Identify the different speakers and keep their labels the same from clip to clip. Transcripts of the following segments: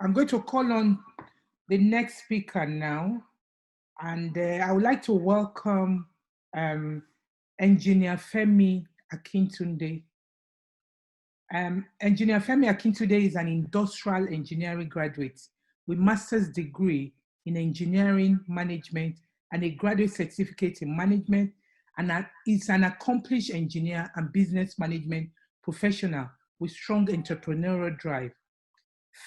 Speaker 1: I'm going to call on the next speaker now, and I would like to welcome Engineer Femi Akintunde. Engineer Femi Akintunde is an industrial engineering graduate with master's degree in engineering management and a graduate certificate in management, and is an accomplished engineer and business management professional with strong entrepreneurial drive.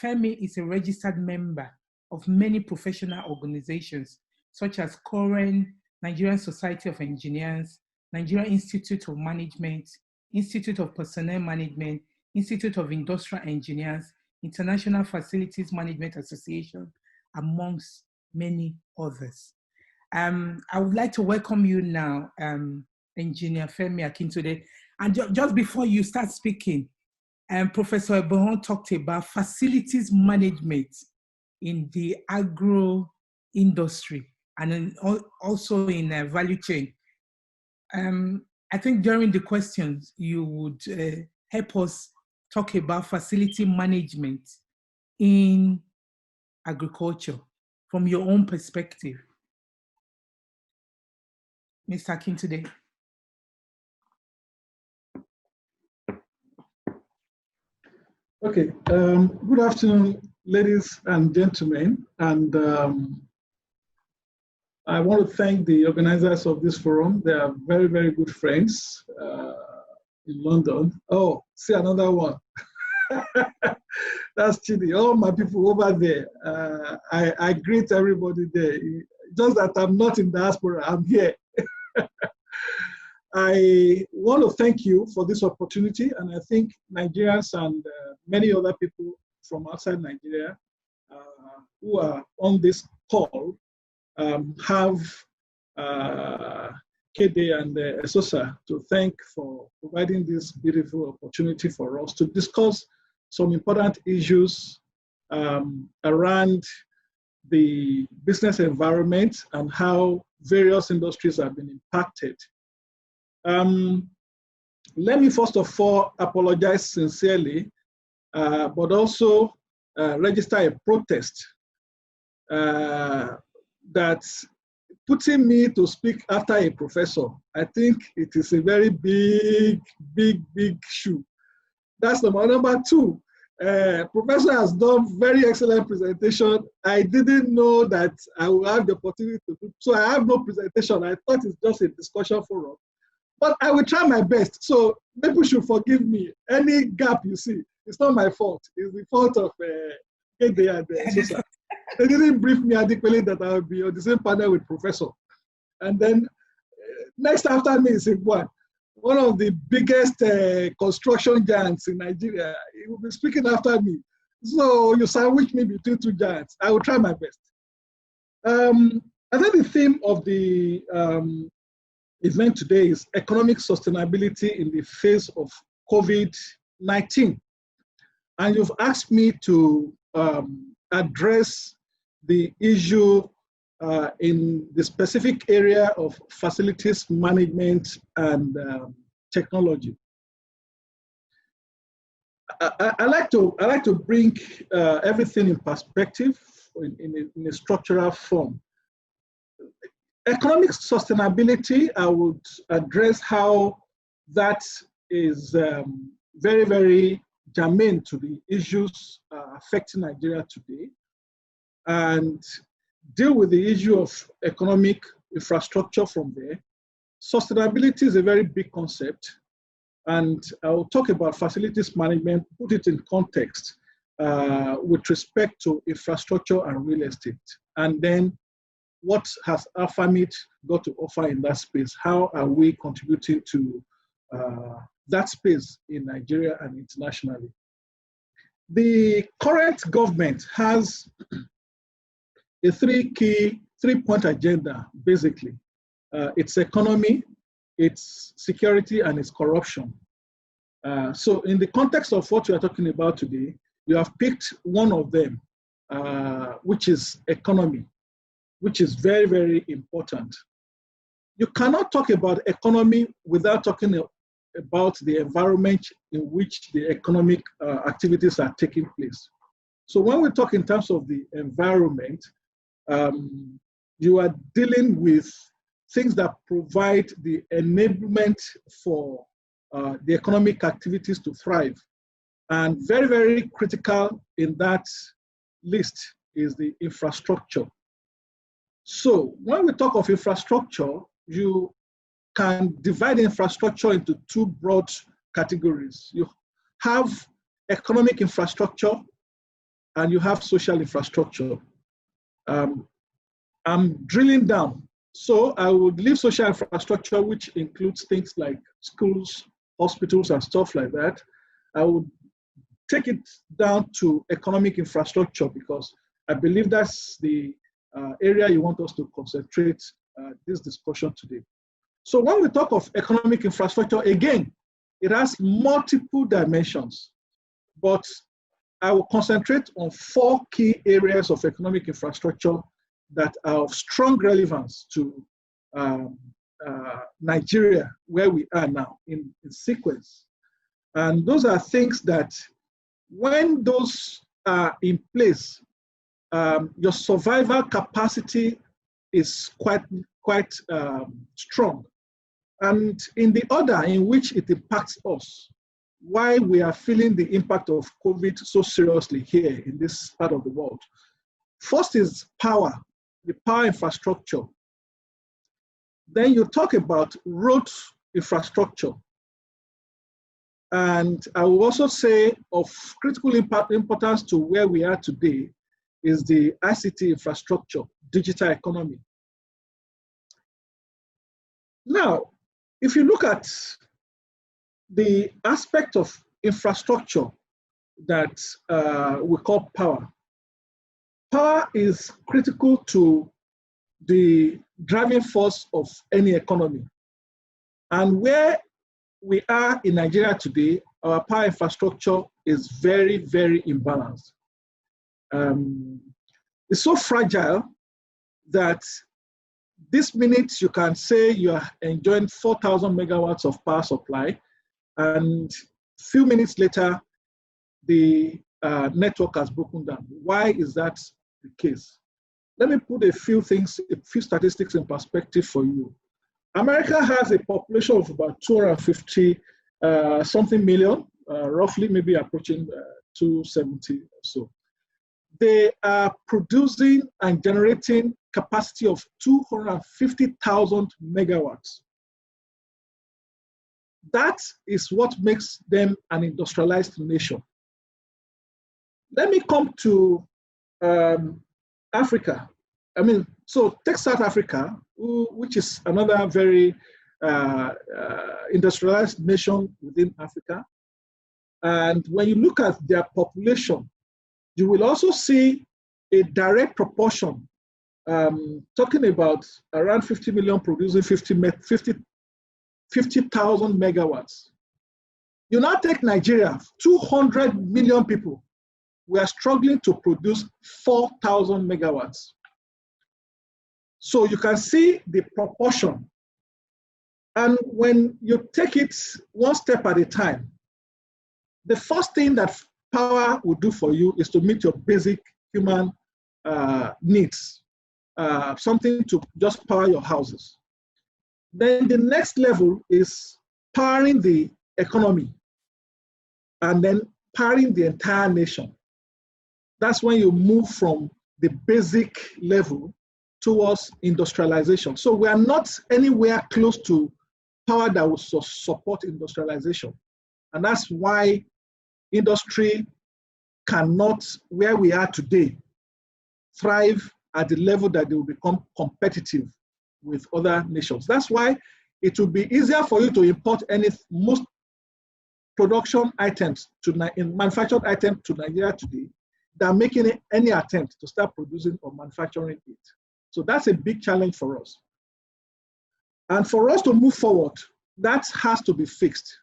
Speaker 1: Femi is a registered member of many professional organizations such as COREN, Nigerian Society of Engineers, Nigerian Institute of Management, Institute of Personnel Management, Institute of Industrial Engineers, International Facilities Management Association, amongst many others. I would like to welcome you now, Engineer Femi Akintunde. And just before you start speaking, Professor Ebohon talked about facilities management in the agro industry and also in value chain. I think during the questions, you would help us talk about facility management in agriculture from your own perspective. Mr. Akintunde.
Speaker 2: Okay, good afternoon, ladies and gentlemen, and I want to thank the organizers of this forum. They are very, very good friends in London. Oh, see another one. That's Chidi. All my people over there. I greet everybody there. Just that I'm not in diaspora, I'm here. I want to thank you for this opportunity, and I think Nigerians and many other people from outside Nigeria who are on this call have KD and ESOSA to thank for providing this beautiful opportunity for us to discuss some important issues around the business environment and how various industries have been impacted. Let me first of all apologize sincerely, but also register a protest that putting me to speak after a professor, I think it is a very big shoe. That's number two. Professor has done very excellent presentation. I didn't know that I will have the opportunity to do, so I have no presentation. I thought it's just a discussion forum. But I will try my best. So people should forgive me. Any gap you see, it's not my fault. It's the fault of KD and ESOSA. They didn't brief me adequately that I would be on the same panel with Professor. And then next after me is one of the biggest construction giants in Nigeria. He will be speaking after me. So you sandwich me between two giants. I will try my best. I think the theme of the event today is economic sustainability in the face of COVID-19. And you've asked me to address the issue in the specific area of facilities management and technology. I like to bring everything in perspective in a structural form. Economic sustainability, I would address how that is very, very germane to the issues affecting Nigeria today, and deal with the issue of economic infrastructure from there. Sustainability is a very big concept, and I will talk about facilities management, put it in context with respect to infrastructure and real estate, and then what has AFAMIT got to offer in that space? How are we contributing to that space in Nigeria and internationally? The current government has a three-point agenda, basically. It's economy, it's security, and it's corruption. So in the context of what we are talking about today, you have picked one of them, which is economy, which is very, very important. You cannot talk about economy without talking about the environment in which the economic activities are taking place. So when we talk in terms of the environment, you are dealing with things that provide the enablement for the economic activities to thrive. And very, very critical in that list is the infrastructure. So when we talk of infrastructure, you can divide infrastructure into two broad categories. You have economic infrastructure and you have social infrastructure. I'm drilling down. So I would leave social infrastructure, which includes things like schools, hospitals, and stuff like that. I would take it down to economic infrastructure because I believe that's the area you want us to concentrate this discussion today. So when we talk of economic infrastructure, again, it has multiple dimensions, but I will concentrate on 4 key areas of economic infrastructure that are of strong relevance to Nigeria, where we are now in sequence. And those are things that when those are in place, your survival capacity is quite strong. And in the order in which it impacts us, why we are feeling the impact of COVID so seriously here in this part of the world. First is power, the power infrastructure. Then you talk about road infrastructure. And I will also say of critical importance to where we are today is the ICT infrastructure, digital economy. Now, if you look at the aspect of infrastructure that we call power, power is critical to the driving force of any economy. And where we are in Nigeria today, our power infrastructure is very, very imbalanced. It's so fragile that this minute you can say you are enjoying 4,000 megawatts of power supply, and a few minutes later, the network has broken down. Why is that the case? Let me put a few statistics in perspective for you. America has a population of about 250 something million, roughly maybe approaching 270 or so. They are producing and generating capacity of 250,000 megawatts. That is what makes them an industrialized nation. Let me come to Africa. So take South Africa, which is another very industrialized nation within Africa. And when you look at their population, you will also see a direct proportion, talking about around 50 million producing 50,000 megawatts. You now take Nigeria, 200 million people. We are struggling to produce 4,000 megawatts. So you can see the proportion. And when you take it one step at a time, the first thing that power will do for you is to meet your basic human needs, something to just power your houses. Then the next level is powering the economy and then powering the entire nation. That's when you move from the basic level towards industrialization. So we are not anywhere close to power that will support industrialization. And that's why industry cannot, where we are today, thrive at the level that they will become competitive with other nations. That's why it will be easier for you to import most production items manufactured items to Nigeria today than making any attempt to start producing or manufacturing it. So that's a big challenge for us. And for us to move forward, that has to be fixed.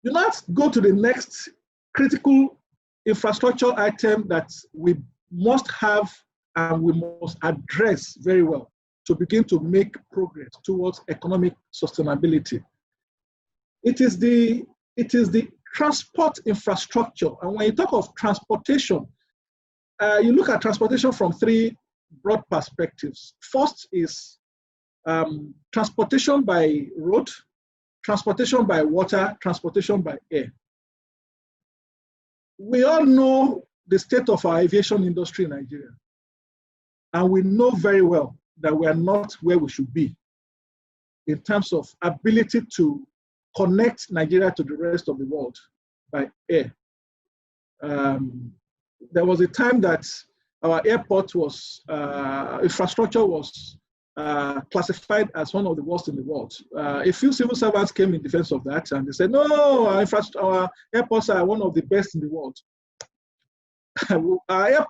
Speaker 2: You not go to the next critical infrastructure item that we must have and we must address very well to begin to make progress towards economic sustainability. It is the transport infrastructure. And when you talk of transportation, you look at transportation from three broad perspectives. First is transportation by road, transportation by water, transportation by air. We all know the state of our aviation industry in Nigeria. And we know very well that we are not where we should be in terms of ability to connect Nigeria to the rest of the world by air. There was a time that our airport was, infrastructure was classified as one of the worst in the world. A few civil servants came in defense of that, and they said, no, our airports are one of the best in the world. Our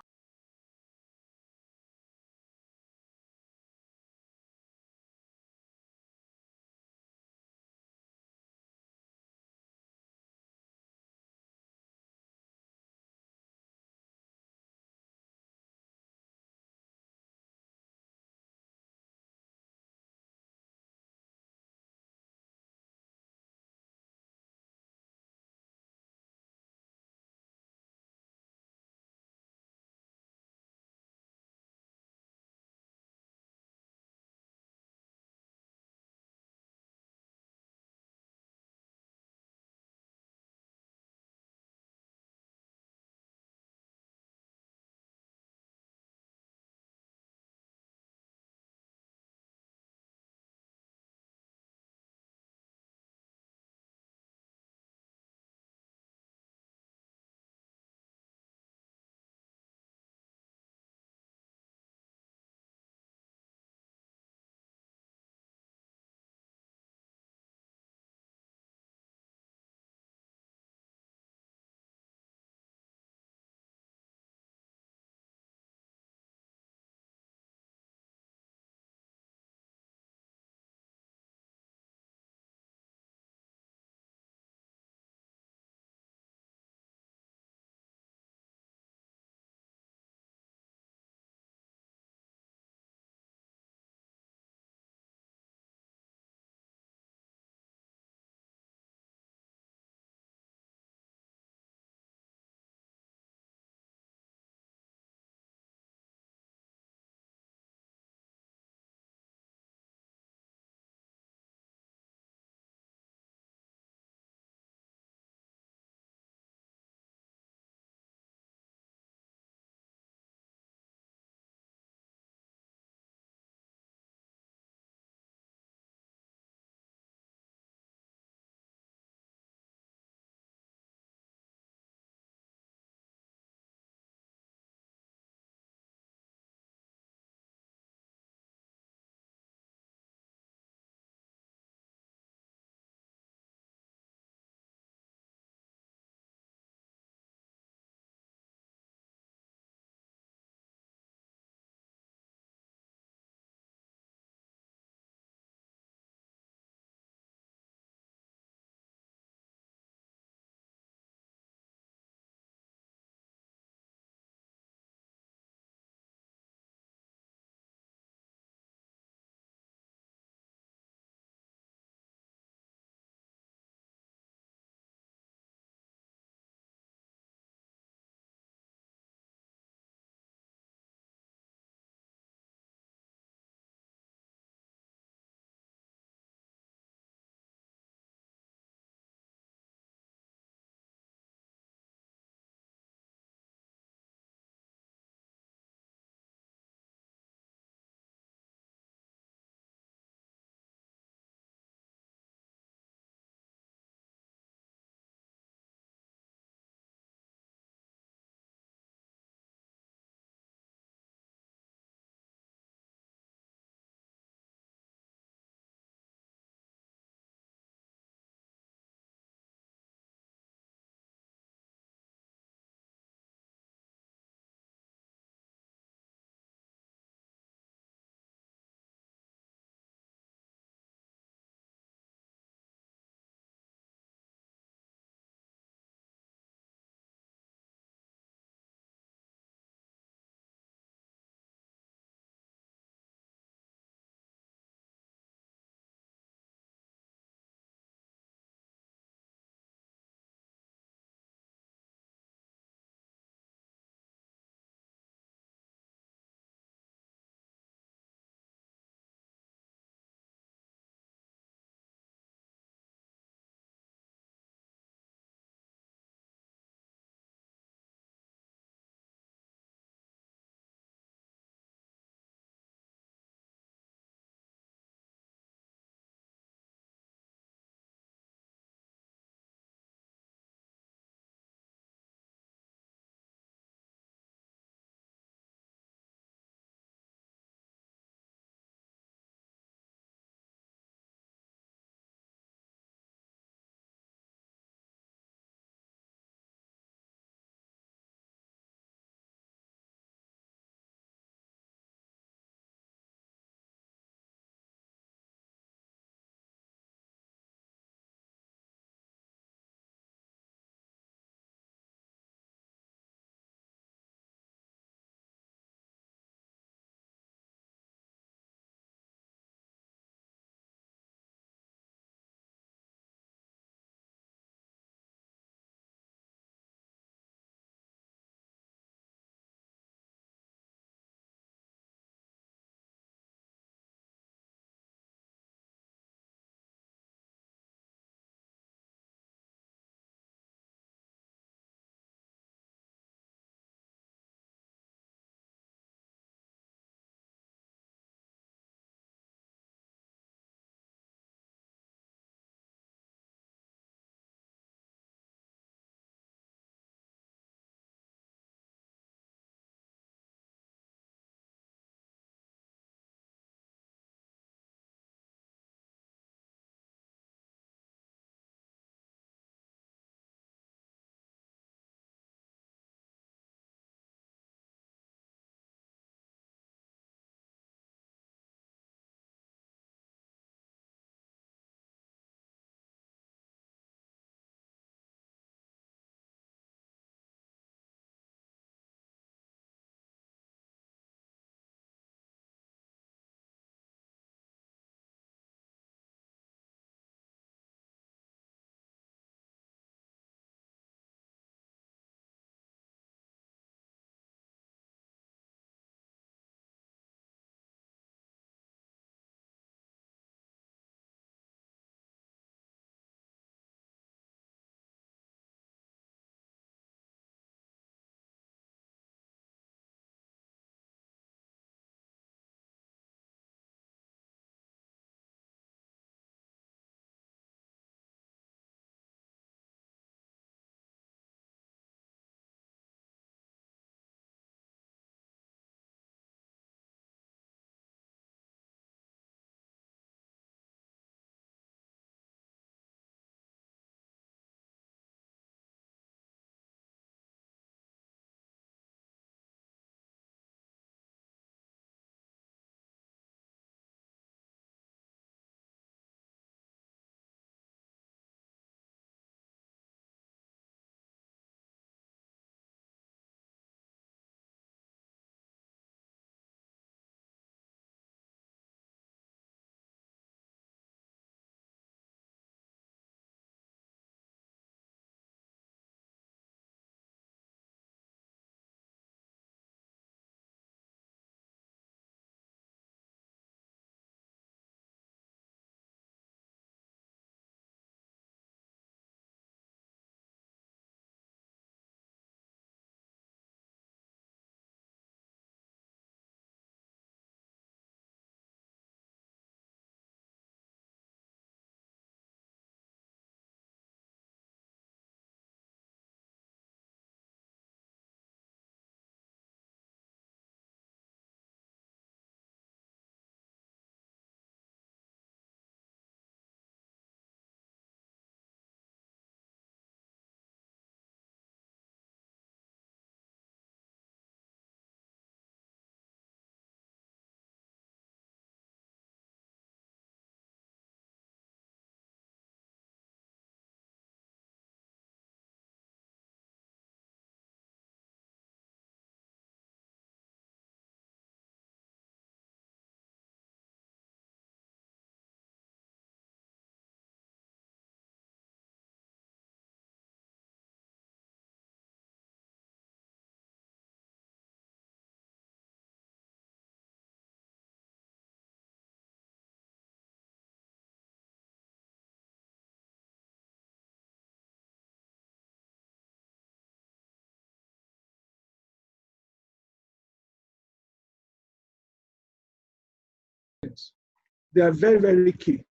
Speaker 2: They are very, very key.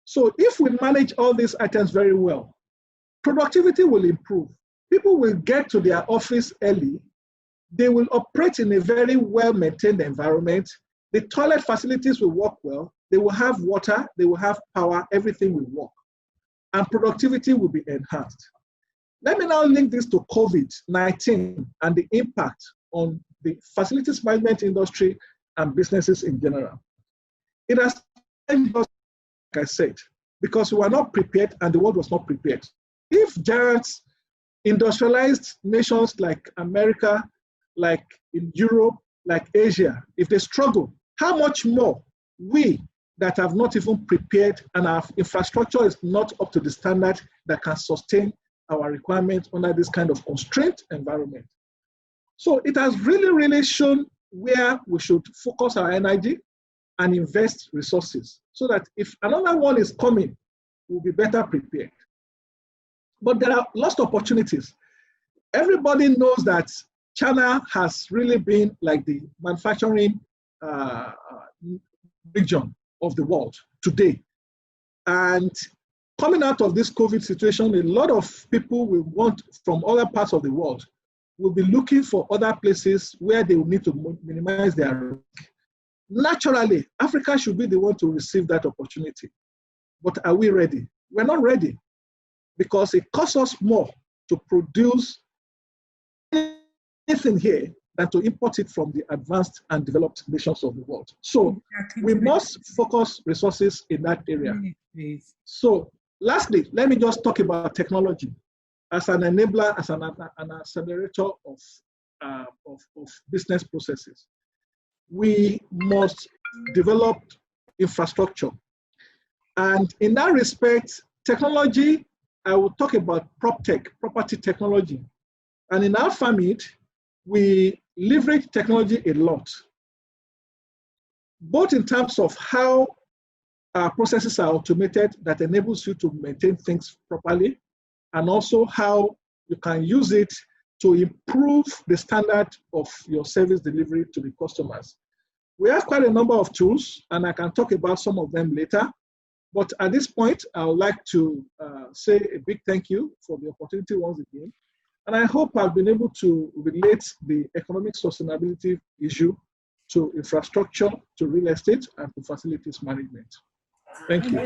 Speaker 2: So if we manage all these items very well, productivity will improve. People will get to their office early. They will operate in a very well-maintained environment. The toilet facilities will work well. They will have water. They will have power. Everything will work. And productivity will be enhanced. Let me now link this to COVID-19 and the impact on the facilities management industry and businesses in general. It has changed us, like I said, because we were not prepared and the world was not prepared. If giants, industrialized nations like America, like in Europe, like Asia, if they struggle, how much more we that have not even prepared and our infrastructure is not up to the standard that can sustain our requirements under this kind of constraint environment. So it has really, really shown where we should focus our energy and invest resources so that if another one is coming, we'll be better prepared. But there are lost opportunities. Everybody knows that China has really been like the manufacturing region of the world today. And coming out of this COVID situation, a lot of people will want from other parts of the world will be looking for other places where they will need to minimize their risk. Naturally, Africa should be the one to receive that opportunity. But are we ready? We're not ready because it costs us more to produce anything here than to import it from the advanced and developed nations of the world. So we must focus resources in that area. So lastly, let me just talk about technology as an enabler, as an accelerator of business processes. We must develop infrastructure. And in that respect, technology, I will talk about PropTech, property technology. And in our family, we leverage technology a lot, both in terms of how our processes are automated that enables you to maintain things properly, and also how you can use it to improve the standard of your service delivery to the customers. We have quite a number of tools, and I can talk about some of them later. But at this point, I would like to say a big thank you for the opportunity once again. And I hope I've been able to relate the economic sustainability issue to infrastructure, to real estate, and to facilities management. Thank you.